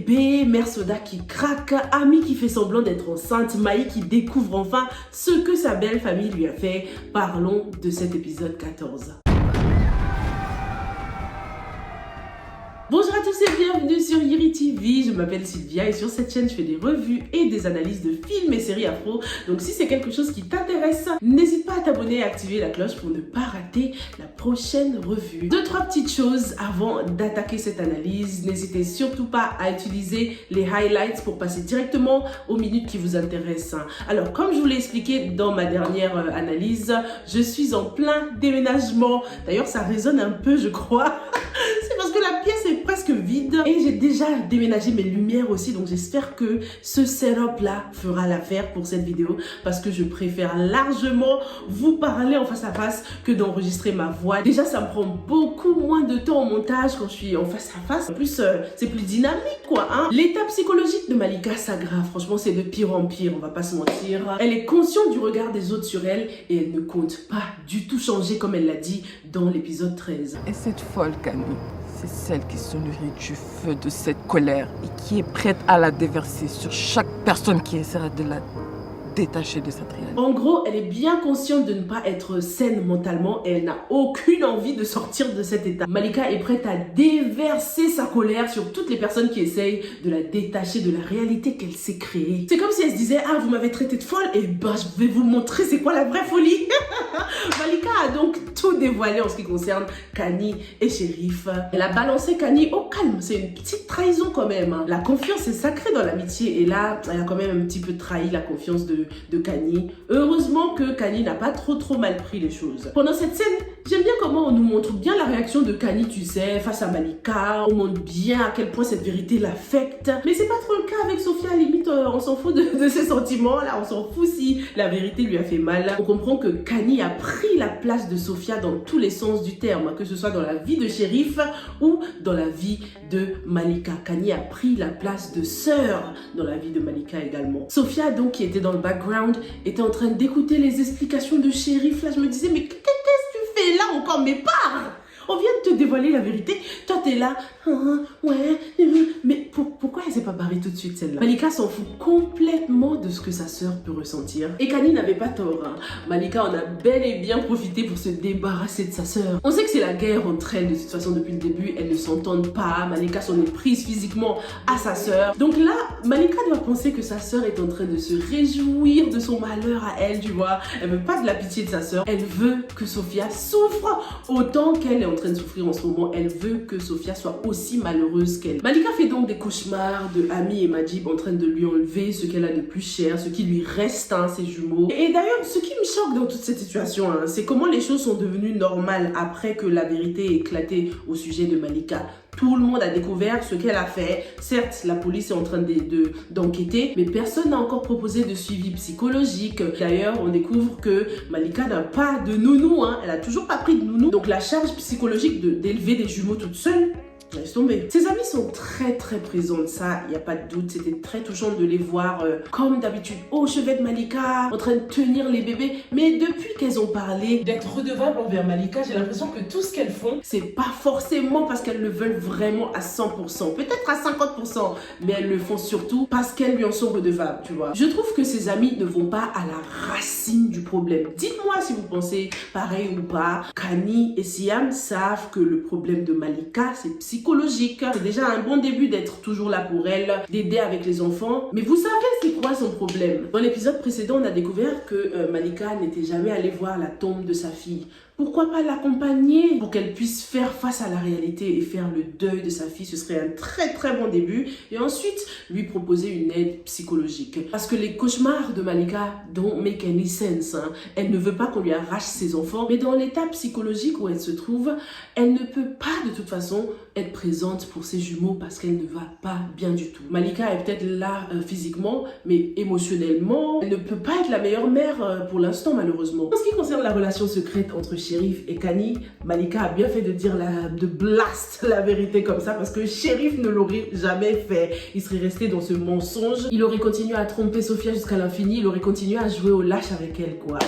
bébé, Mère Soda qui craque, Ami qui fait semblant d'être enceinte, Maï qui découvre enfin ce que sa belle famille lui a fait. Parlons de cet épisode 14. Bonjour à tous et bienvenue sur Yiri TV, je m'appelle Sylvia et sur cette chaîne je fais des revues et des analyses de films et séries afro. Donc si c'est quelque chose qui t'intéresse, n'hésite pas à t'abonner et à activer la cloche pour ne pas rater la prochaine revue. Deux, trois petites choses avant d'attaquer cette analyse. N'hésitez surtout pas à utiliser les highlights pour passer directement aux minutes qui vous intéressent. Alors comme je vous l'ai expliqué dans ma dernière analyse, je suis en plein déménagement. D'ailleurs ça résonne un peu je crois. C'est parce que la pièce est presque vide et j'ai déjà déménagé mes lumières aussi, donc j'espère que ce setup là fera l'affaire pour cette vidéo parce que je préfère largement vous parler en face à face que d'enregistrer ma voix. Déjà ça me prend beaucoup moins de temps au montage quand je suis en face à face. En plus c'est plus dynamique quoi hein. L'état psychologique de Malika s'aggrave, franchement c'est de pire en pire, on va pas se mentir. Elle est consciente du regard des autres sur elle et elle ne compte pas du tout changer comme elle l'a dit dans l'épisode 13. Et cette folle Camille, c'est celle qui se nourrit du feu de cette colère et qui est prête à la déverser sur chaque personne qui essaiera de la détacher de cette réalité. En gros, elle est bien consciente de ne pas être saine mentalement et elle n'a aucune envie de sortir de cet état. Malika est prête à déverser sa colère sur toutes les personnes qui essayent de la détacher de la réalité qu'elle s'est créée. C'est comme si elle se disait « Ah, vous m'avez traité de folle, et ben je vais vous montrer c'est quoi la vraie folie !» Malika a donc tout dévoilé en ce qui concerne Kani et Shérif. Elle a balancé Kani au calme, c'est une petite trahison quand même. Hein. La confiance est sacrée dans l'amitié et là, elle a quand même un petit peu trahi la confiance de Kani. Heureusement que Kani n'a pas trop mal pris les choses. Pendant cette scène, j'aime bien comment on nous montre bien la réaction de Kani, tu sais, face à Malika. On montre bien à quel point cette vérité l'affecte. Mais c'est pas trop le cas avec Sophia, limite on s'en fout de ses sentiments. Là, on s'en fout si la vérité lui a fait mal. On comprend que Kani a pris la place de Sophia dans tous les sens du terme, que ce soit dans la vie de Shérif ou dans la vie de Malika. Kani a pris la place de sœur dans la vie de Malika également. Sophia donc qui était dans le background était en train d'écouter les explications de Shérif. Là je me disais mais qu'est-ce que tu fais là encore, mais pars! On vient de te dévoiler la vérité. Toi, t'es là. Mais pourquoi elle s'est pas barrée tout de suite, celle-là? Malika s'en fout complètement de ce que sa sœur peut ressentir. Et Kani n'avait pas tort. Hein. Malika en a bel et bien profité pour se débarrasser de sa sœur. On sait que c'est la guerre entre elles. De toute façon, depuis le début, elles ne s'entendent pas. Malika s'en est prise physiquement à sa sœur. Donc là, Malika doit penser que sa sœur est en train de se réjouir de son malheur à elle, tu vois. Elle veut pas de la pitié de sa sœur. Elle veut que Sophia souffre autant qu'elle est en train de souffrir en ce moment. Elle veut que Sophia soit aussi malheureuse qu'elle. Malika fait donc des cauchemars de Ami et Majib en train de lui enlever ce qu'elle a de plus cher, ce qui lui reste, hein, ses jumeaux. Et d'ailleurs, ce qui me choque dans toute cette situation, hein, c'est comment les choses sont devenues normales après que la vérité ait éclaté au sujet de Malika. Tout le monde a découvert ce qu'elle a fait. Certes, la police est en train d'enquêter, mais personne n'a encore proposé de suivi psychologique. D'ailleurs, on découvre que Malika n'a pas de nounou. Hein. Elle a toujours pas pris de nounou. Donc la charge psychologique d'élever des jumeaux toute seule, laisse tomber. Ses amis sont très présents, ça, il n'y a pas de doute. C'était très touchant de les voir comme d'habitude au chevet de Malika, en train de tenir les bébés. Mais depuis qu'elles ont parlé d'être redevables envers Malika, j'ai l'impression que tout ce qu'elles font, c'est pas forcément parce qu'elles le veulent vraiment à 100%, peut-être à 50%, mais elles le font surtout parce qu'elles lui en sont redevables, tu vois. Je trouve que ses amis ne vont pas à la racine du problème. Dites-moi si vous pensez pareil ou pas. Kani et Siam savent que le problème de Malika, c'est psychologique. C'est déjà un bon début d'être toujours là pour elle, d'aider avec les enfants. Mais vous savez c'est quoi son problème? Dans l'épisode précédent, on a découvert que Malika n'était jamais allée voir la tombe de sa fille. Pourquoi pas l'accompagner pour qu'elle puisse faire face à la réalité et faire le deuil de sa fille? Ce serait un très bon début. Et ensuite, lui proposer une aide psychologique. Parce que les cauchemars de Malika don't make any sense. Hein. Elle ne veut pas qu'on lui arrache ses enfants. Mais dans l'état psychologique où elle se trouve, elle ne peut pas de toute façon être présente pour ses jumeaux parce qu'elle ne va pas bien du tout. Malika est peut-être là physiquement, mais émotionnellement, elle ne peut pas être la meilleure mère pour l'instant malheureusement. En ce qui concerne la relation secrète entre Shérif et Kani, Malika a bien fait de dire de blast la vérité comme ça parce que Shérif ne l'aurait jamais fait. Il serait resté dans ce mensonge. Il aurait continué à tromper Sophia jusqu'à l'infini. Il aurait continué à jouer au lâche avec elle, quoi.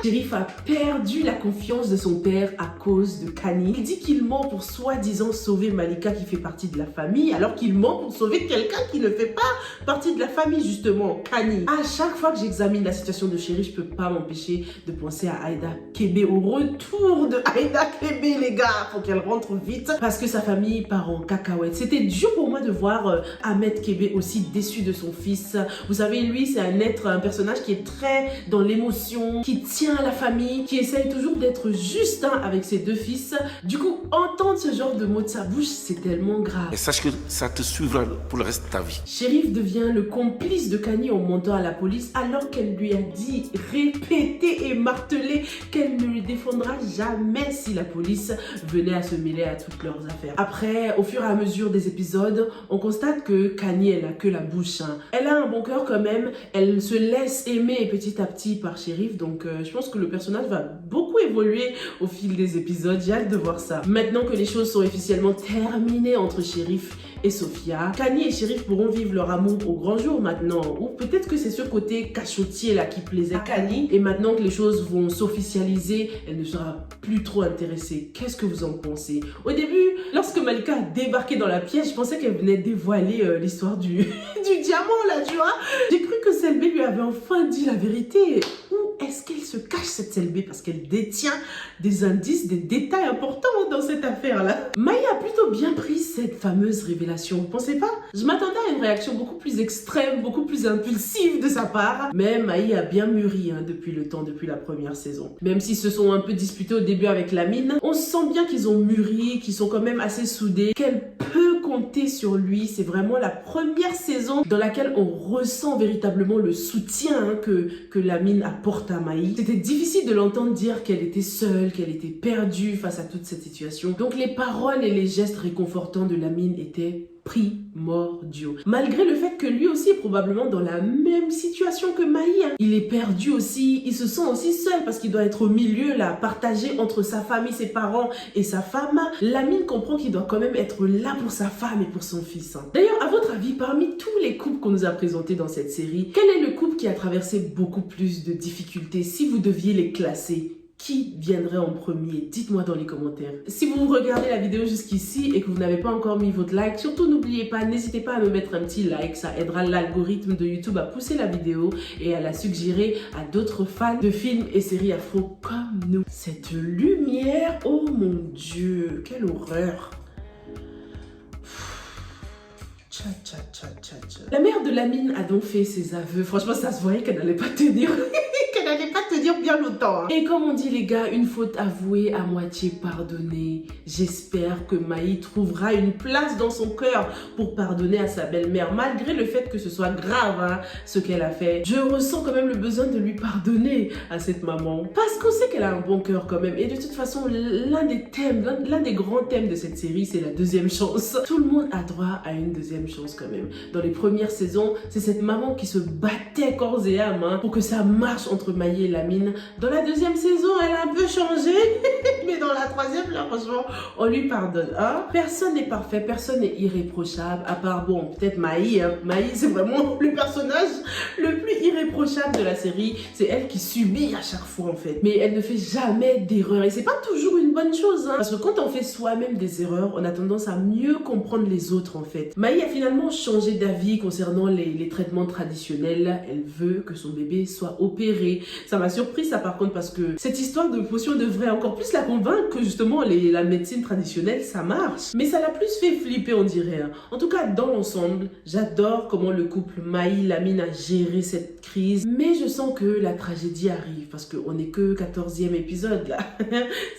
Shérif a perdu la confiance de son père à cause de Kani. Il dit qu'il ment pour soi-disant sauver Malika qui fait partie de la famille, alors qu'il ment pour sauver quelqu'un qui ne fait pas partie de la famille, justement, Kani. À chaque fois que j'examine la situation de Shérif, je peux pas m'empêcher de penser à Aïda Kébé, au retour de Aïda Kébé, les gars. Faut qu'elle rentre vite parce que sa famille part en cacahuète. C'était dur pour moi de voir Ahmed Kébé aussi déçu de son fils. Vous savez, lui, c'est un personnage qui est très dans l'émotion, qui tient à la famille, qui essaye toujours d'être juste avec ses deux fils. Du coup, entendre ce genre de mots de sa bouche, c'est tellement grave. Et sache que ça te suivra pour le reste de ta vie. Shérif devient le complice de Kani en mentant à la police alors qu'elle lui a dit, répété et martelé qu'elle ne le défendra jamais si la police venait à se mêler à toutes leurs affaires. Après, au fur et à mesure des épisodes, on constate que Kani, elle a que la bouche. Elle a un bon cœur quand même, elle se laisse aimer petit à petit par Shérif, donc je pense que le personnage va beaucoup évoluer au fil des épisodes. J'ai hâte de voir ça. Maintenant que les choses sont officiellement terminées entre Shérif et Sophia, Kani et Shérif pourront vivre leur amour au grand jour maintenant. Ou peut-être que c'est ce côté cachotier là qui plaisait à Kani. Et maintenant que les choses vont s'officialiser, elle ne sera plus trop intéressée. Qu'est-ce que vous en pensez? Au début, lorsque Malika a débarqué dans la pièce, je pensais qu'elle venait dévoiler l'histoire du diamant là, tu vois. J'ai cru que Selbé lui avait enfin dit la vérité. Où est-ce qu'elle se cache cette Selbé? Parce qu'elle détient des indices, des détails importants dans cette affaire-là. Maï a plutôt bien pris cette fameuse révélation, vous pensez pas? Je m'attendais à une réaction beaucoup plus extrême, beaucoup plus impulsive de sa part. Mais Maï a bien mûri depuis la première saison. Même s'ils se sont un peu disputés au début avec Lamine, on sent bien qu'ils ont mûri, qu'ils sont quand même assez soudés, qu'elle peut compter sur lui. C'est vraiment la première saison dans laquelle on ressent véritablement le soutien que Lamine apporte à Maï. C'était difficile de l'entendre dire qu'elle était seule, qu'elle était perdue face à toute cette situation. Donc les paroles et les gestes réconfortants de Lamine étaient primordiaux. Malgré le fait que lui aussi est probablement dans la même situation que Maï. Il est perdu aussi, il se sent aussi seul parce qu'il doit être au milieu là, partagé entre sa famille, ses parents et sa femme. Lamine comprend qu'il doit quand même être là pour sa femme et pour son fils. D'ailleurs, à votre avis, parmi tous les couples qu'on nous a présentés dans cette série, quel est le couple qui a traversé beaucoup plus de difficultés? Si vous deviez les classer, qui viendrait en premier? Dites-moi dans les commentaires. Si vous regardez la vidéo jusqu'ici et que vous n'avez pas encore mis votre like, surtout n'oubliez pas, n'hésitez pas à me mettre un petit like. Ça aidera l'algorithme de YouTube à pousser la vidéo et à la suggérer à d'autres fans de films et séries afro comme nous. Cette lumière, oh mon Dieu, quelle horreur! Tcha, tcha, tcha, tcha, tcha. La mère de Lamine a donc fait ses aveux. Franchement, ça se voyait qu'elle n'allait pas tenir. Qu'elle n'allait pas tenir bien longtemps. Et comme on dit les gars, une faute avouée à moitié pardonnée. J'espère que Maï trouvera une place dans son cœur pour pardonner à sa belle-mère, malgré le fait que ce soit grave ce qu'elle a fait. Je ressens quand même le besoin de lui pardonner à cette maman. Parce qu'on sait qu'elle a un bon cœur quand même. Et de toute façon, l'un des grands thèmes de cette série, c'est la deuxième chance. Tout le monde a droit à une deuxième chance quand même. Dans les premières saisons, c'est cette maman qui se battait corps et âme pour que ça marche entre Maï et Lamine. Dans la deuxième saison, elle a un peu changé. Mais dans la troisième, là, franchement, on lui pardonne. Personne n'est parfait, personne n'est irréprochable. À part, bon, peut-être Maï. Maï, c'est vraiment le personnage le plus irréprochable de la série. C'est elle qui subit à chaque fois, en fait. Mais elle ne fait jamais d'erreur. Et c'est pas toujours une bonne chose. Parce que quand on fait soi-même des erreurs, on a tendance à mieux comprendre les autres, en fait. Maï a finalement changé d'avis concernant les traitements traditionnels. Elle veut que son bébé soit opéré. Ça m'a surpris ça par contre parce que cette histoire de potion devrait encore plus la convaincre que justement la médecine traditionnelle ça marche. Mais ça l'a plus fait flipper on dirait. En tout cas dans l'ensemble, j'adore comment le couple Maï-Lamine a géré cette crise. Mais je sens que la tragédie arrive parce qu'on n'est que 14e épisode là.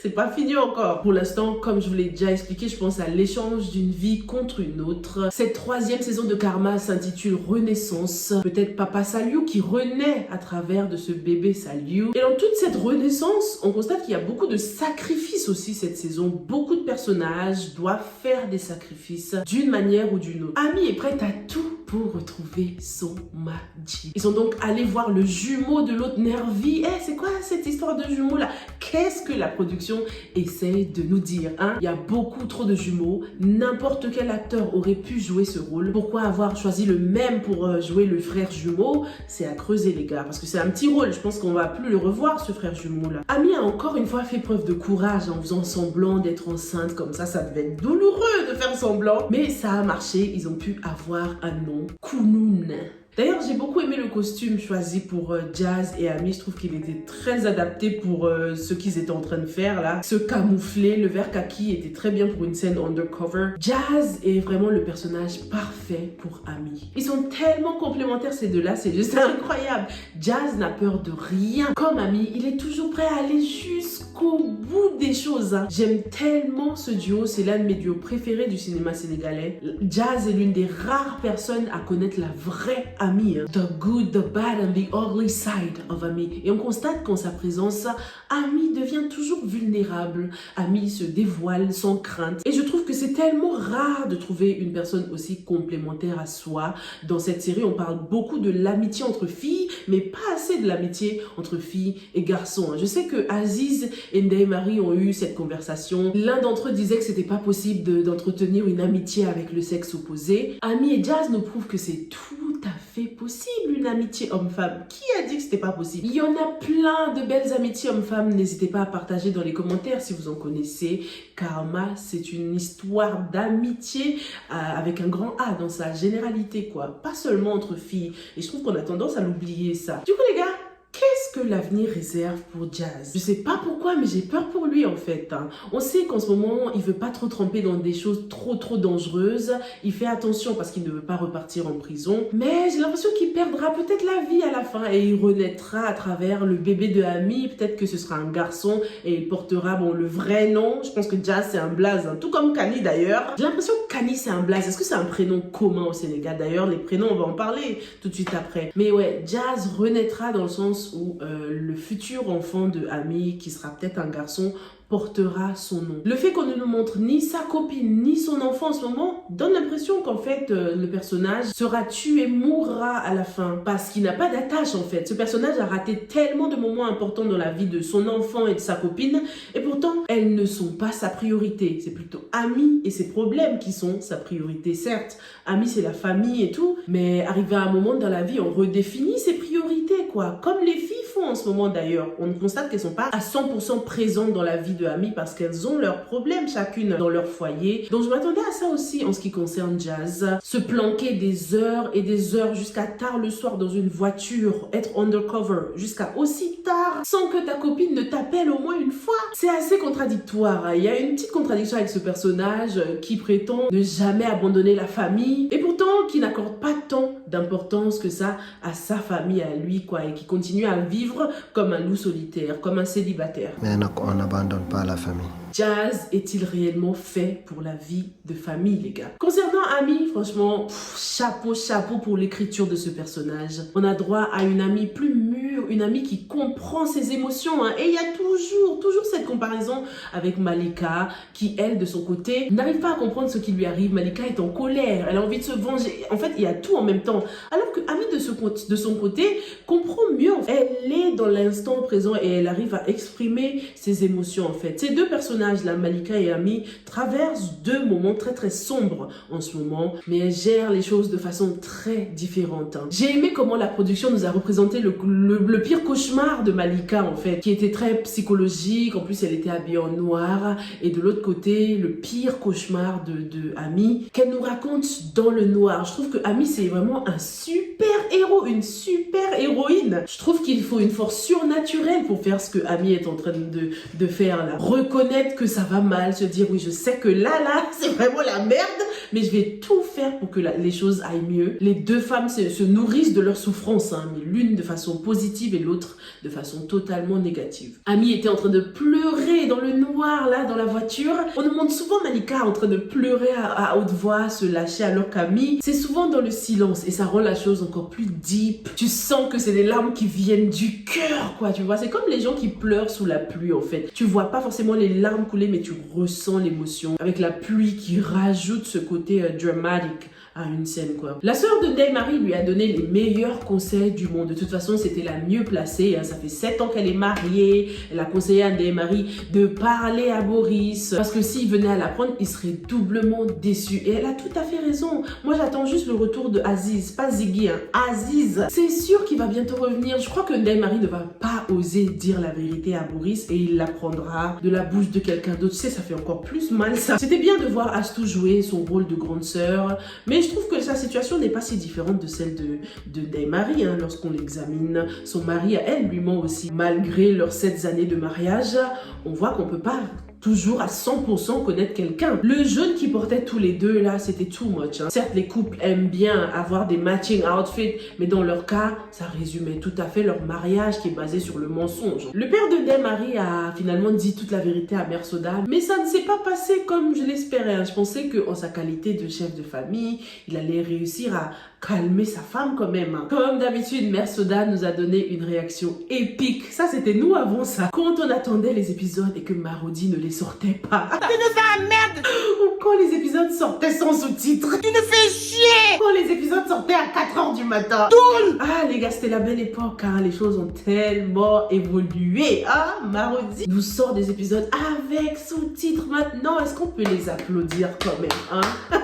C'est pas fini encore. Pour l'instant, comme je vous l'ai déjà expliqué, je pense à l'échange d'une vie contre une autre. Cette troisième saison de Karma s'intitule Renaissance. Peut-être Papa Saliou qui renaît à travers de ce bébé Saliou. Et dans toute cette renaissance, on constate qu'il y a beaucoup de sacrifices aussi cette saison. Beaucoup de personnages doivent faire des sacrifices d'une manière ou d'une autre. Ami est prête à tout pour retrouver son Majid. Ils sont donc allés voir le jumeau de l'autre Nervi. C'est quoi cette histoire de jumeau là? Qu'est-ce que la production essaie de nous dire, hein? Il y a beaucoup trop de jumeaux. N'importe quel acteur aurait pu jouer ce rôle. Pourquoi avoir choisi le même pour jouer le frère jumeau? C'est à creuser les gars, parce que c'est un petit rôle. Je pense qu'on va plus le revoir ce frère jumeau là. Ami a encore une fois fait preuve de courage en faisant semblant d'être enceinte comme ça devait être douloureux de faire semblant. Mais ça a marché, ils ont pu avoir un nom, Kounoun. D'ailleurs, j'ai beaucoup aimé le costume choisi pour Jazz et Ami. Je trouve qu'il était très adapté pour ce qu'ils étaient en train de faire là. Se camoufler, le vert kaki était très bien pour une scène undercover. Jazz est vraiment le personnage parfait pour Ami. Ils sont tellement complémentaires ces deux-là, c'est juste incroyable. Jazz n'a peur de rien. Comme Ami, il est toujours prêt à aller jusqu'au bout des choses. Hein. J'aime tellement ce duo, c'est l'un de mes duos préférés du cinéma sénégalais. Jazz est l'une des rares personnes à connaître la vraie Ami, hein. The good, the bad and the ugly side of Ami. Et on constate qu'en sa présence, Ami devient toujours vulnérable. Ami se dévoile sans crainte. Et je trouve que c'est tellement rare de trouver une personne aussi complémentaire à soi. Dans cette série, on parle beaucoup de l'amitié entre filles, mais pas assez de l'amitié entre filles et garçons. Je sais que Aziz et Ndeye Marie ont eu cette conversation. L'un d'entre eux disait que c'était pas possible d'entretenir une amitié avec le sexe opposé. Ami et Jazz nous prouvent que c'est tout à fait possible une amitié homme-femme. Qui a dit que c'était pas possible? Il y en a plein de belles amitiés hommes-femmes. N'hésitez pas à partager dans les commentaires si vous en connaissez. Karma, c'est une histoire d'amitié avec un grand A dans sa généralité, quoi. Pas seulement entre filles. Et je trouve qu'on a tendance à l'oublier, ça. Du coup, les gars, qu'est-ce que l'avenir réserve pour Jazz? Je sais pas pourquoi, mais j'ai peur pour lui en fait. Hein. On sait qu'en ce moment, il veut pas trop tremper dans des choses trop dangereuses. Il fait attention parce qu'il ne veut pas repartir en prison. Mais j'ai l'impression qu'il perdra peut-être la vie à la fin et il renaîtra à travers le bébé de Ami. Peut-être que ce sera un garçon et il portera le vrai nom. Je pense que Jazz c'est un blaze, hein. Tout comme Kani d'ailleurs. J'ai l'impression que Kani c'est un blaze. Est-ce que c'est un prénom commun au Sénégal? D'ailleurs, les prénoms, on va en parler tout de suite après. Mais ouais, Jazz renaîtra dans le sens où le futur enfant de Ami, qui sera peut-être un garçon, portera son nom. Le fait qu'on ne nous montre ni sa copine ni son enfant en ce moment donne l'impression qu'en fait le personnage sera tué, mourra à la fin parce qu'il n'a pas d'attache en fait. Ce personnage a raté tellement de moments importants dans la vie de son enfant et de sa copine et pourtant elles ne sont pas sa priorité. C'est plutôt Ami et ses problèmes qui sont sa priorité. Certes, Ami c'est la famille et tout, mais arrivé à un moment dans la vie on redéfinit ses priorités quoi. Comme les filles font en ce moment d'ailleurs. On constate qu'elles sont pas à 100% présentes dans la vie de Ami parce qu'elles ont leurs problèmes chacune dans leur foyer. Donc je m'attendais à ça aussi en ce qui concerne Jazz. Se planquer des heures et des heures jusqu'à tard le soir dans une voiture, être undercover jusqu'à aussi tard sans que ta copine ne t'appelle au moins une fois. C'est assez contradictoire. Il y a une petite contradiction avec ce personnage qui prétend ne jamais abandonner la famille et pourtant qui n'accorde pas tant d'importance que ça à sa famille, à lui quoi, et qui continue à vivre comme un loup solitaire, comme un célibataire. Mais on n'abandonne pas la famille. Jazz est-il réellement fait pour la vie de famille, les gars? Concernant Ami, franchement, chapeau pour l'écriture de ce personnage. On a droit à une amie plus mûre, une amie qui comprend ses émotions. Hein. Et il y a toujours cette comparaison avec Malika, qui, elle, de son côté, n'arrive pas à comprendre ce qui lui arrive. Malika est en colère, elle a envie de se venger. En fait, il y a tout en même temps. Alors que Ami, de son côté, comprend mieux. Elle est dans l'instant présent et elle arrive à exprimer ses émotions, en fait. Ces deux personnages, la Malika et Ami, traversent deux moments très sombres en ce moment, mais elles gèrent les choses de façon très différente. Hein. J'ai aimé comment la production nous a représenté le pire cauchemar de Malika, en fait, qui était très psychologique. En plus, elle était habillée en noir. Et de l'autre côté, le pire cauchemar de Ami, qu'elle nous raconte dans le noir. Je trouve que Ami, c'est vraiment un super héros, une super héroïne. Je trouve qu'il faut une force surnaturelle pour faire ce que Ami est en train de faire là. Reconnaître que ça va mal, se dire oui je sais que là c'est vraiment la merde mais je vais tout faire pour que les choses aillent mieux. Les deux femmes se nourrissent de leur souffrance hein, mais l'une de façon positive et l'autre de façon totalement négative. Ami était en train de pleurer dans le noir là dans la voiture. On nous montre souvent Malika en train de pleurer à haute voix, se lâcher alors qu'Ami c'est souvent dans le silence et ça rend la chose encore plus deep. Tu sens que c'est des larmes qui viennent du cœur quoi, tu vois, c'est comme les gens qui pleurent sous la pluie en fait. Tu vois pas forcément les larmes larmes couler, mais tu ressens l'émotion. Avec la pluie qui rajoute ce côté dramatique à une scène, quoi. La sœur de Ndeye-Marie lui a donné les meilleurs conseils du monde. De toute façon, c'était la mieux placée. Hein. Ça fait 7 ans qu'elle est mariée. Elle a conseillé à Ndeye-Marie de parler à Boris. Parce que s'il venait à l'apprendre, il serait doublement déçu. Et elle a tout à fait raison. Moi, j'attends juste le retour de Aziz. Pas Ziggy, hein. Aziz. C'est sûr qu'il va bientôt revenir. Je crois que Ndeye-Marie ne va pas oser dire la vérité à Boris et il l'apprendra de la bouche de quelqu'un d'autre. Tu sais, ça fait encore plus mal, ça. C'était bien de voir Astou jouer son rôle de grande sœur. Mais je trouve que sa situation n'est pas si différente de celle de Ndeye-Marie, hein, lorsqu'on l'examine. Son mari, elle, lui ment aussi. Malgré leurs 7 années de mariage, on voit qu'on peut pas toujours à 100% connaître quelqu'un. Le jeune qui portait tous les deux, là, c'était too much. Hein. Certes, les couples aiment bien avoir des matching outfits, mais dans leur cas, ça résumait tout à fait leur mariage qui est basé sur le mensonge. Le père de Ndeye-Marie a finalement dit toute la vérité à Mère Soda, mais ça ne s'est pas passé comme je l'espérais. Hein. Je pensais qu'en sa qualité de chef de famille, il allait réussir à calmer sa femme quand même. Hein. Comme d'habitude, Mère Soda nous a donné une réaction épique. Ça, c'était nous avant ça. Quand on attendait les épisodes et que Marodi ne les sortait pas. Tu nous emmerdes! Ou quand les épisodes sortaient sans sous-titres. Tu nous fais chier! Quand les épisodes sortaient à 4h du matin. Tourne! Ah les gars, c'était la belle époque. Hein. Les choses ont tellement évolué. Ah, Marodi nous sort des épisodes avec sous-titres maintenant. Est-ce qu'on peut les applaudir quand même, hein?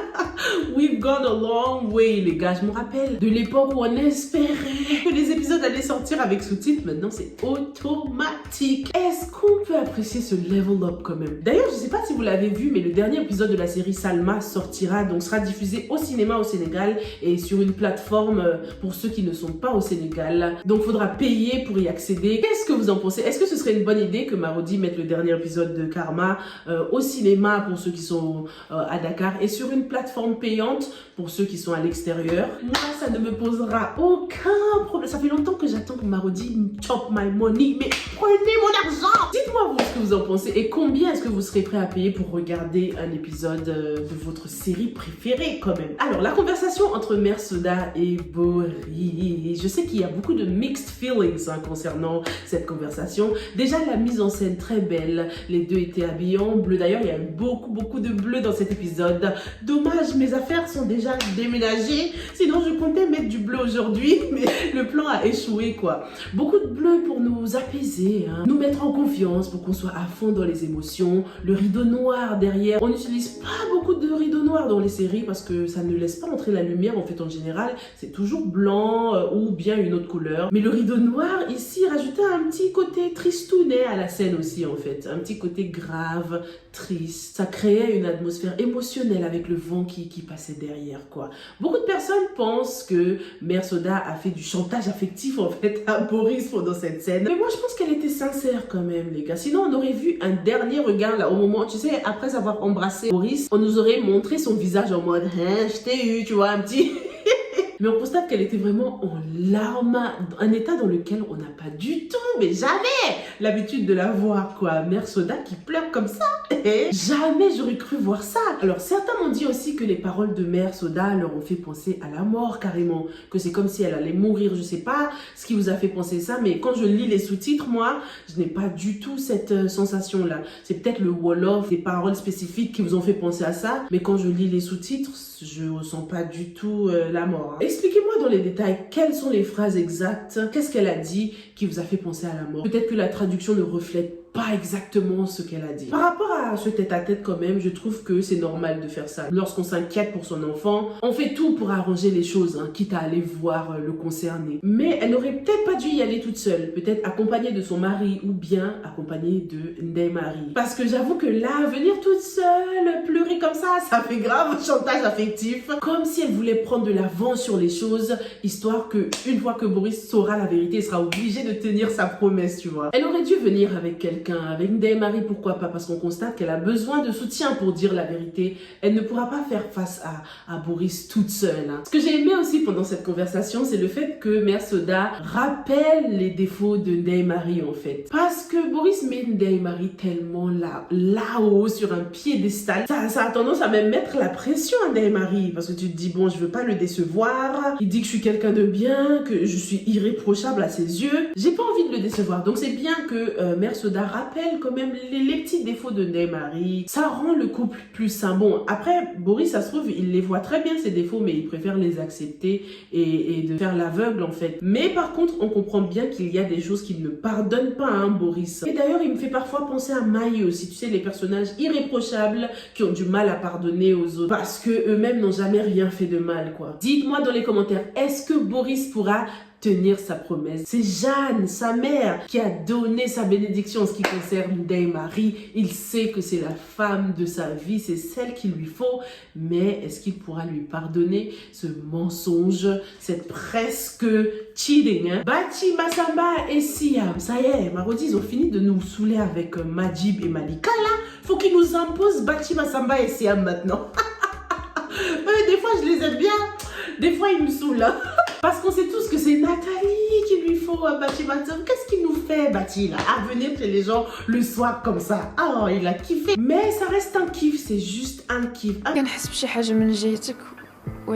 We've gone a long way, les gars. Je me rappelle de l'époque où on espérait que les épisodes allaient sortir avec sous-titres. Maintenant, c'est automatique. Est-ce qu'on peut apprécier ce level up quand même? D'ailleurs, je sais pas si vous l'avez vu, mais le dernier épisode de la série Salma sortira, donc sera diffusé au cinéma au Sénégal et sur une plateforme pour ceux qui ne sont pas au Sénégal. Donc, faudra payer pour y accéder. Qu'est-ce que vous en pensez? Est-ce que ce serait une bonne idée que Marodi mette le dernier épisode de Karma au cinéma pour ceux qui sont à Dakar et sur une plateforme payante pour ceux qui sont à l'extérieur? Moi, ça ne me posera aucun problème. Ça fait longtemps que j'attends que Marodi chop my money, mais prenez mon argent! Dites-moi vous ce que vous en pensez et combien est-ce que vous serez prêt à payer pour regarder un épisode de votre série préférée quand même. Alors, la conversation entre Mère Soda et Boris, je sais qu'il y a beaucoup de mixed feelings hein, concernant cette conversation. Déjà, la mise en scène très belle. Les deux étaient habillés en bleu. D'ailleurs, il y a eu beaucoup de bleu dans cet épisode. Dommage, mes affaires sont déjà déménagées. Sinon, je comptais mettre du bleu aujourd'hui, mais le plan a échoué, quoi. Beaucoup de bleu pour nous apaiser, hein, nous mettre en confiance, pour qu'on soit à fond dans les émotions. Le rideau noir derrière. On n'utilise pas beaucoup de rideau noir dans les séries parce que ça ne laisse pas entrer la lumière. En fait, en général, c'est toujours blanc ou bien une autre couleur. Mais le rideau noir, ici, rajoutait un petit côté tristounet à la scène aussi, en fait. Un petit côté grave, triste. Ça créait une atmosphère émotionnelle avec le vent qui passait derrière, quoi. Beaucoup de personnes pensent que Mère Soda a fait du chantage affectif, en fait, à Boris pendant cette scène. Mais moi, je pense qu'elle était sincère quand même, les gars. Sinon, on aurait vu un dernier regard, là, au moment, tu sais, après avoir embrassé Boris, on nous aurait montré son visage en mode, hein, je t'ai eu, tu vois, un petit... Mais on constate qu'elle était vraiment en larmes, un état dans lequel on n'a pas du tout, mais jamais, l'habitude de la voir, quoi. Mère Soda qui pleure comme ça. Jamais j'aurais cru voir ça. Alors, certains m'ont dit aussi que les paroles de Mère Soda leur ont fait penser à la mort, carrément. Que c'est comme si elle allait mourir. Je sais pas ce qui vous a fait penser ça, mais quand je lis les sous-titres, moi, je n'ai pas du tout cette sensation-là. C'est peut-être le wall-off, des paroles spécifiques qui vous ont fait penser à ça, mais quand je lis les sous-titres, je ressens pas du tout la mort. Hein. Expliquez-moi dans les détails quelles sont les phrases exactes, qu'est-ce qu'elle a dit qui vous a fait penser à la mort. Peut-être que la traduction ne reflète pas exactement ce qu'elle a dit. Par rapport à ce tête-à-tête quand même, je trouve que c'est normal de faire ça. Lorsqu'on s'inquiète pour son enfant, on fait tout pour arranger les choses, hein, quitte à aller voir le concerné. Mais elle n'aurait peut-être pas dû y aller toute seule, peut-être accompagnée de son mari ou bien accompagnée de Ndeye-Marie. Parce que j'avoue que là, venir toute seule, pleurer comme ça fait grave chantage affectif. Comme si elle voulait prendre de l'avance sur les choses, histoire que une fois que Boris saura la vérité, il sera obligé de tenir sa promesse, tu vois. Elle aurait dû venir avec quelqu'un, avec Ndeye-Marie, pourquoi pas, parce qu'on constate qu'elle a besoin de soutien pour dire la vérité. Elle ne pourra pas faire face à Boris toute seule. Hein. Ce que j'ai aimé aussi pendant cette conversation, c'est le fait que Mère Soda rappelle les défauts de Ndeye-Marie, en fait. Parce que Boris met Ndeye-Marie tellement là-haut, sur un piédestal, ça a tendance à même mettre la pression à Ndeye-Marie, parce que tu te dis, bon, je veux pas le décevoir, il dit que je suis quelqu'un de bien, que je suis irréprochable à ses yeux, j'ai pas envie de le décevoir. Donc c'est bien que Mère Soda rappelle quand même les petits défauts de Ndeye-Marie. Ça rend le couple plus sain. Bon, après, Boris, ça se trouve, il les voit très bien, ces défauts, mais il préfère les accepter et de faire l'aveugle, en fait. Mais par contre, on comprend bien qu'il y a des choses qu'il ne pardonne pas, hein, Boris. Et d'ailleurs, il me fait parfois penser à Maï aussi, tu sais, les personnages irréprochables qui ont du mal à pardonner aux autres parce que eux-mêmes n'ont jamais rien fait de mal, quoi. Dites-moi dans les commentaires, est-ce que Boris pourra tenir sa promesse? C'est Jeanne, sa mère, qui a donné sa bénédiction en ce qui concerne Ndeye-Marie. Il sait que c'est la femme de sa vie, c'est celle qu'il lui faut, mais est-ce qu'il pourra lui pardonner ce mensonge, cette presque cheating, hein? Bathie Massamba et Siam, ça y est, Marodi, ils ont fini de nous saouler avec Majib et Malika, là. Faut qu'ils nous imposent Bathie Massamba et Siam maintenant. Des fois, je les aime bien, des fois, ils me saoulent, hein. Parce qu'on sait tous que c'est Nathalie qu'il lui faut à Bathie Massamba. Qu'est-ce qu'il nous fait, Bathie, là, à venir chez les gens le soir comme ça? Oh, il a kiffé. Mais ça reste un kiff, c'est juste un kiff. En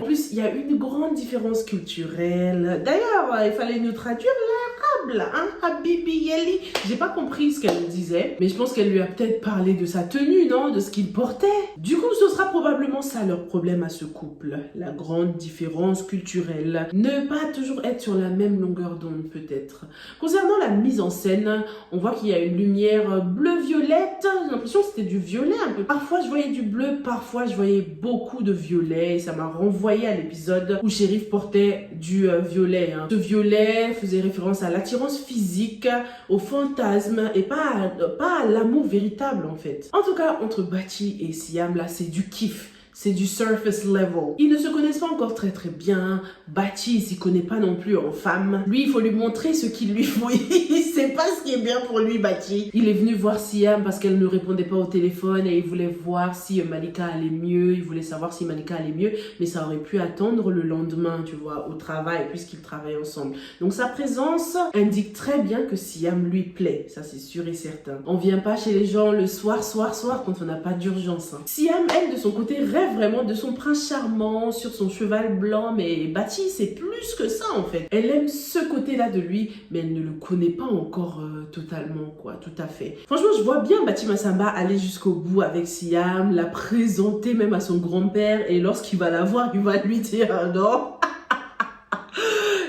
plus, il y a une grande différence culturelle. D'ailleurs, il fallait nous traduire l'arabe, là, hein, Habibi Yeli. J'ai pas compris ce qu'elle disait, mais je pense qu'elle lui a peut-être parlé de sa tenue, non? De ce qu'il portait. Du coup, ce sera probablement ça leur problème à ce couple. La grande différence culturelle. Ne pas toujours être sur la même longueur d'onde, peut-être. Concernant la mise en scène, on voit qu'il y a une lumière bleu-violette. J'ai l'impression que c'était du violet un peu. Parfois, je voyais du bleu, parfois, je voyais beaucoup de violet. Ça m'a renvoyé à l'épisode où Shérif portait du violet. Hein. Ce violet faisait référence à l'attirance physique, au fantasme et pas à l'amour véritable en fait. En tout cas, entre Bathie et Siam, là, c'est du kiff. C'est du surface level. Ils ne se connaissent pas encore très bien. Bathie, il s'y connaît pas non plus en femme. Lui, il faut lui montrer ce qu'il lui faut. Il sait pas ce qui est bien pour lui, Bathie. Il est venu voir Siam parce qu'elle ne répondait pas au téléphone et il voulait voir si Malika allait mieux. Il voulait savoir si Malika allait mieux. Mais ça aurait pu attendre le lendemain, tu vois, au travail, puisqu'ils travaillent ensemble. Donc sa présence indique très bien que Siam lui plaît. Ça, c'est sûr et certain. On vient pas chez les gens le soir quand on n'a pas d'urgence. Hein. Siam, elle, de son côté, rêve vraiment de son prince charmant sur son cheval blanc, mais Bathie, c'est plus que ça en fait. Elle aime ce côté-là de lui, mais elle ne le connaît pas encore totalement, quoi, tout à fait. Franchement, je vois bien Bathie Massamba aller jusqu'au bout avec Siam, la présenter même à son grand-père, et lorsqu'il va la voir, il va lui dire non.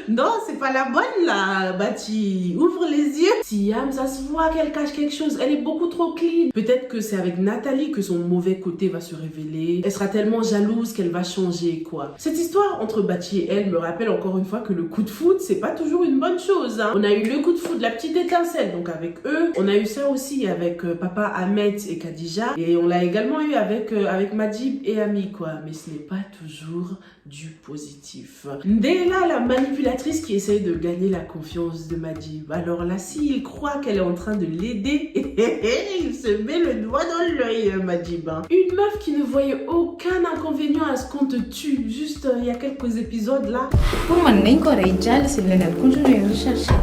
Non, c'est pas la bonne là, Bathie. Ouvre les yeux. Siam, ça se voit qu'elle cache quelque chose. Elle est beaucoup trop clean. Peut-être que c'est avec Nathalie que son mauvais côté va se révéler. Elle sera tellement jalouse qu'elle va changer, quoi. Cette histoire entre Bathie et elle me rappelle encore une fois que le coup de foudre, c'est pas toujours une bonne chose, hein. On a eu le coup de foudre, la petite étincelle, donc avec eux. On a eu ça aussi avec papa Ahmed et Khadija. Et on l'a également eu avec Majib et Ami, quoi. Mais ce n'est pas toujours du positif. Ndella, la manipulatrice qui essaye de gagner la confiance de Majib. Alors là, s'il croit qu'elle est en train de l'aider, il se met le doigt dans l'œil, Majib. Hein. Une meuf qui ne voyait aucun inconvénient à ce qu'on te tue, juste il y a quelques épisodes là.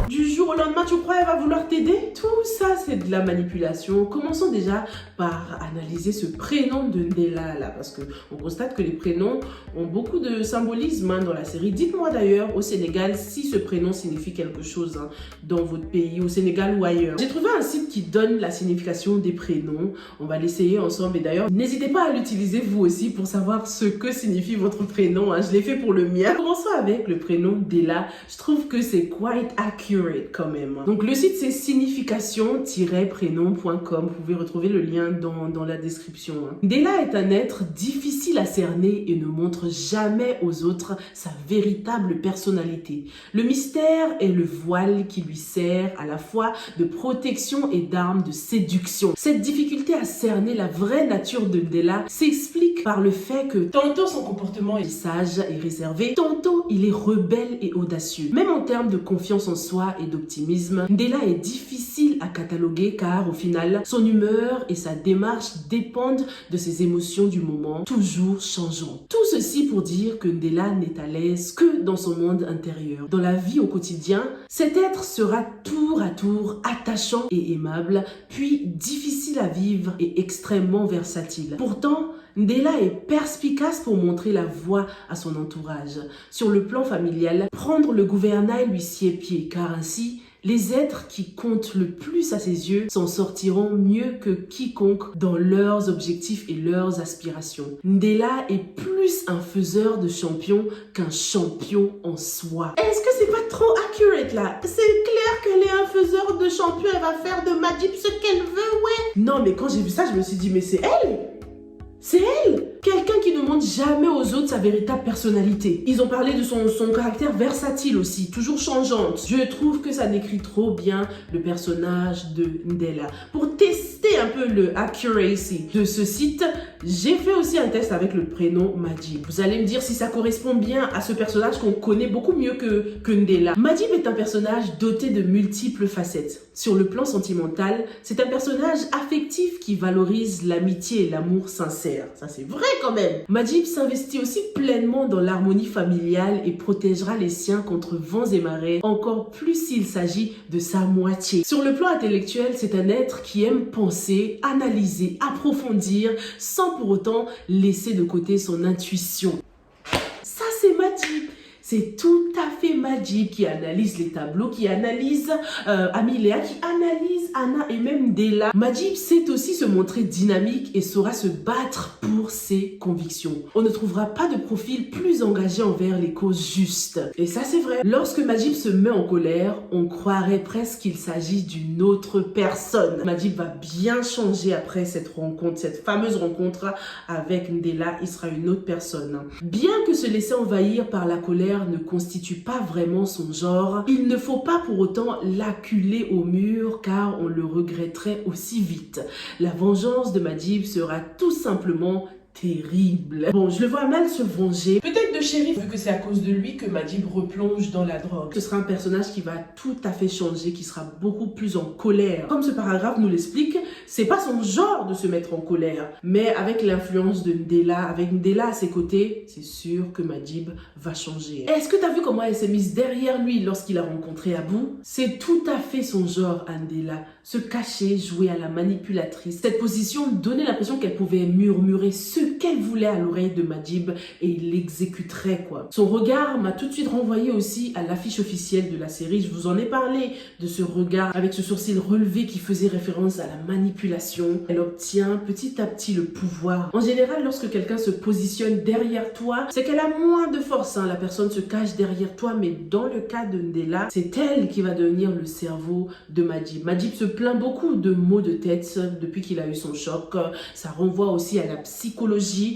Du jour au lendemain, tu crois qu'elle va vouloir t'aider? Tout ça, c'est de la manipulation. Commençons déjà par analyser ce prénom de Ndella là, parce que on constate que les prénoms ont beaucoup de symbolisme, hein, dans la série. Dites-moi d'ailleurs au Sénégal si ce prénom signifie quelque chose, hein, dans votre pays, au Sénégal ou ailleurs. J'ai trouvé un site qui donne la signification des prénoms. On va l'essayer ensemble, et d'ailleurs, n'hésitez pas à l'utiliser vous aussi pour savoir ce que signifie votre prénom, hein. Je l'ai fait pour le mien. Commençons avec le prénom Ndella. Je trouve que c'est quite accurate quand même. Donc le site c'est signification-prénom.com. Vous pouvez retrouver le lien dans la description. Hein. Ndella est un être difficile à cerner et ne montre jamais aux autres sa véritable personnalité. Le mystère est le voile qui lui sert à la fois de protection et d'arme de séduction. Cette difficulté à cerner la vraie nature de Ndella s'explique par le fait que tantôt son comportement est sage et réservé, tantôt il est rebelle et audacieux. Même en termes de confiance en soi et d'optimisme, Ndella est difficile à cataloguer car au final, son humeur et sa démarche dépendent de ses émotions du moment, toujours changeantes. Tout ceci pour dire que Ndella n'est à l'aise que dans son monde intérieur. Dans la vie au quotidien, cet être sera tour à tour attachant et aimable, puis difficile à vivre et extrêmement versatile. Pourtant, Ndella est perspicace pour montrer la voie à son entourage. Sur le plan familial, prendre le gouvernail lui sied pied, car ainsi, Les êtres qui comptent le plus à ses yeux s'en sortiront mieux que quiconque dans leurs objectifs et leurs aspirations. Ndella est plus un faiseur de champions qu'un champion en soi. Est-ce que c'est pas trop accurate là? C'est clair qu'elle est un faiseur de champions, elle va faire de Majib ce qu'elle veut, ouais. Non mais quand j'ai vu ça, je me suis dit mais c'est elle! C'est elle! Quelqu'un qui ne montre jamais aux autres sa véritable personnalité. Ils ont parlé de son caractère versatile aussi, toujours changeante. Je trouve que ça décrit trop bien le personnage de Ndella. Pour tester un peu le accuracy de ce site, j'ai fait aussi un test avec le prénom Majib. Vous allez me dire si ça correspond bien à ce personnage qu'on connaît beaucoup mieux que Ndella. Majib est un personnage doté de multiples facettes. Sur le plan sentimental, c'est un personnage affectif qui valorise l'amitié et l'amour sincère. Ça c'est vrai quand même. Majib s'investit aussi pleinement dans l'harmonie familiale et protégera les siens contre vents et marées, encore plus s'il s'agit de sa moitié. Sur le plan intellectuel, c'est un être qui aime penser, analyser, approfondir, sans pour autant laisser de côté son intuition. Ça c'est Majib. C'est tout à fait Majib qui analyse les tableaux, qui analyse Amilea, qui analyse Anna et même Ndella. Majib sait aussi se montrer dynamique et saura se battre pour ses convictions. On ne trouvera pas de profil plus engagé envers les causes justes. Et ça c'est vrai. Lorsque Majib se met en colère, on croirait presque qu'il s'agit d'une autre personne. Majib va bien changer après cette rencontre, cette fameuse rencontre avec Ndella. Il sera une autre personne. Bien que se laisser envahir par la colère ne constitue pas vraiment son genre, il ne faut pas pour autant l'acculer au mur car on le regretterait aussi vite. La vengeance de Majib sera tout simplement terrible. Bon, je le vois mal se venger. Peut-être de Shérif, vu que c'est à cause de lui que Majib replonge dans la drogue. Ce sera un personnage qui va tout à fait changer, qui sera beaucoup plus en colère. Comme ce paragraphe nous l'explique, c'est pas son genre de se mettre en colère. Mais avec l'influence de Ndella, avec Ndella à ses côtés, c'est sûr que Majib va changer. Est-ce que t'as vu comment elle s'est mise derrière lui lorsqu'il a rencontré Abou? C'est tout à fait son genre à Ndella. Se cacher, jouer à la manipulatrice. Cette position donnait l'impression qu'elle pouvait murmurer ce qu'elle voulait à l'oreille de Majib et il l'exécuterait quoi. Son regard m'a tout de suite renvoyé aussi à l'affiche officielle de la série. Je vous en ai parlé de ce regard avec ce sourcil relevé qui faisait référence à la manipulation. Elle obtient petit à petit le pouvoir. En général, lorsque quelqu'un se positionne derrière toi, c'est qu'elle a moins de force. La personne se cache derrière toi, mais dans le cas de Ndella, c'est elle qui va devenir le cerveau de Majib. Majib se plaint beaucoup de maux de tête depuis qu'il a eu son choc. Ça renvoie aussi à la psychologie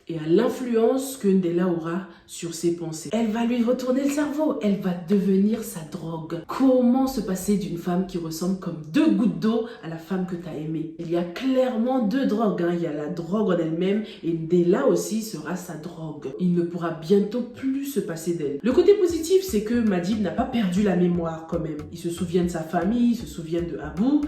et à l'influence que Ndella aura sur ses pensées. Elle va lui retourner le cerveau, elle va devenir sa drogue. Comment se passer d'une femme qui ressemble comme 2 gouttes d'eau à la femme que tu as aimée? Il y a clairement 2 drogues, il y a la drogue en elle-même et Ndella aussi sera sa drogue. Il ne pourra bientôt plus se passer d'elle. Le côté positif, c'est que Majib n'a pas perdu la mémoire quand même. Il se souvient de sa famille, il se souvient de Abou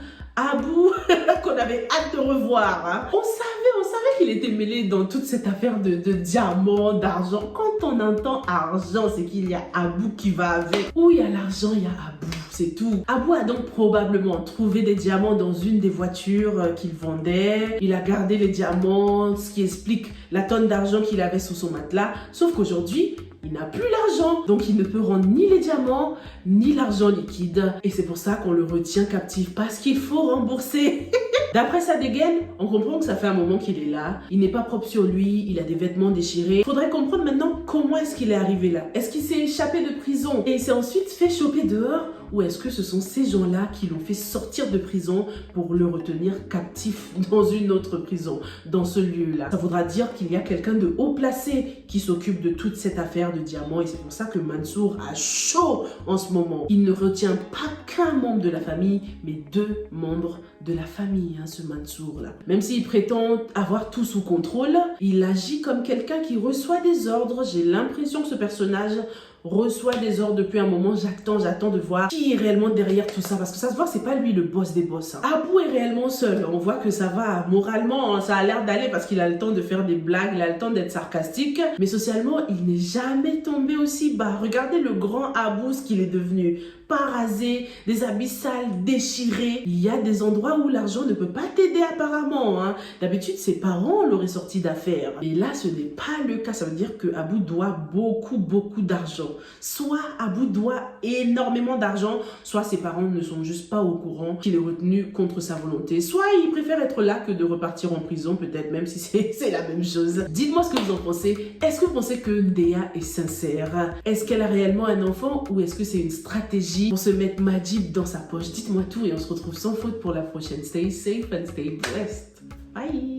qu'on avait hâte de revoir. On savait qu'il était mêlé dans toute cette affaire de diamants, d'argent. Quand on entend argent, c'est qu'il y a Abou qui va avec. Où il y a l'argent, il y a Abou, c'est tout. Abou a donc probablement trouvé des diamants dans une des voitures qu'il vendait. Il a gardé les diamants, ce qui explique la tonne d'argent qu'il avait sous son matelas. Sauf qu'aujourd'hui, il n'a plus l'argent, donc il ne peut rendre ni les diamants, ni l'argent liquide. Et c'est pour ça qu'on le retient captif, parce qu'il faut rembourser. D'après sa dégaine, on comprend que ça fait un moment qu'il est là. Il n'est pas propre sur lui, il a des vêtements déchirés. Il faudrait comprendre maintenant comment est-ce qu'il est arrivé là. Est-ce qu'il s'est échappé de prison et il s'est ensuite fait choper dehors? Ou est-ce que ce sont ces gens-là qui l'ont fait sortir de prison pour le retenir captif dans une autre prison, dans ce lieu-là? Ça voudra dire qu'il y a quelqu'un de haut placé qui s'occupe de toute cette affaire de diamants et c'est pour ça que Mansour a chaud en ce moment. Il ne retient pas qu'un membre de la famille, mais 2 membres de la famille, ce Mansour-là. Même s'il prétend avoir tout sous contrôle, il agit comme quelqu'un qui reçoit des ordres. J'ai l'impression que ce personnage reçoit des ordres depuis un moment. J'attends de voir qui est réellement derrière tout ça parce que ça se voit que c'est pas lui le boss des boss. Abou est réellement seul. On voit que ça va moralement, ça a l'air d'aller parce qu'il a le temps de faire des blagues, il a le temps d'être sarcastique, mais socialement il n'est jamais tombé aussi bas. Regardez le grand Abou, ce qu'il est devenu. pas rasés, des habits sales, déchirés. Il y a des endroits où l'argent ne peut pas t'aider apparemment. Hein. D'habitude, ses parents l'auraient sorti d'affaires. Et là, ce n'est pas le cas. Ça veut dire que Abou doit beaucoup d'argent. Soit Abou doit énormément d'argent, soit ses parents ne sont juste pas au courant qu'il est retenu contre sa volonté. Soit il préfère être là que de repartir en prison, peut-être même si c'est la même chose. Dites-moi ce que vous en pensez. Est-ce que vous pensez que Ndeya est sincère? Est-ce qu'elle a réellement un enfant ou est-ce que c'est une stratégie pour se mettre Majid dans sa poche? Dites-moi tout et on se retrouve sans faute pour la prochaine. Stay safe and stay blessed. Bye!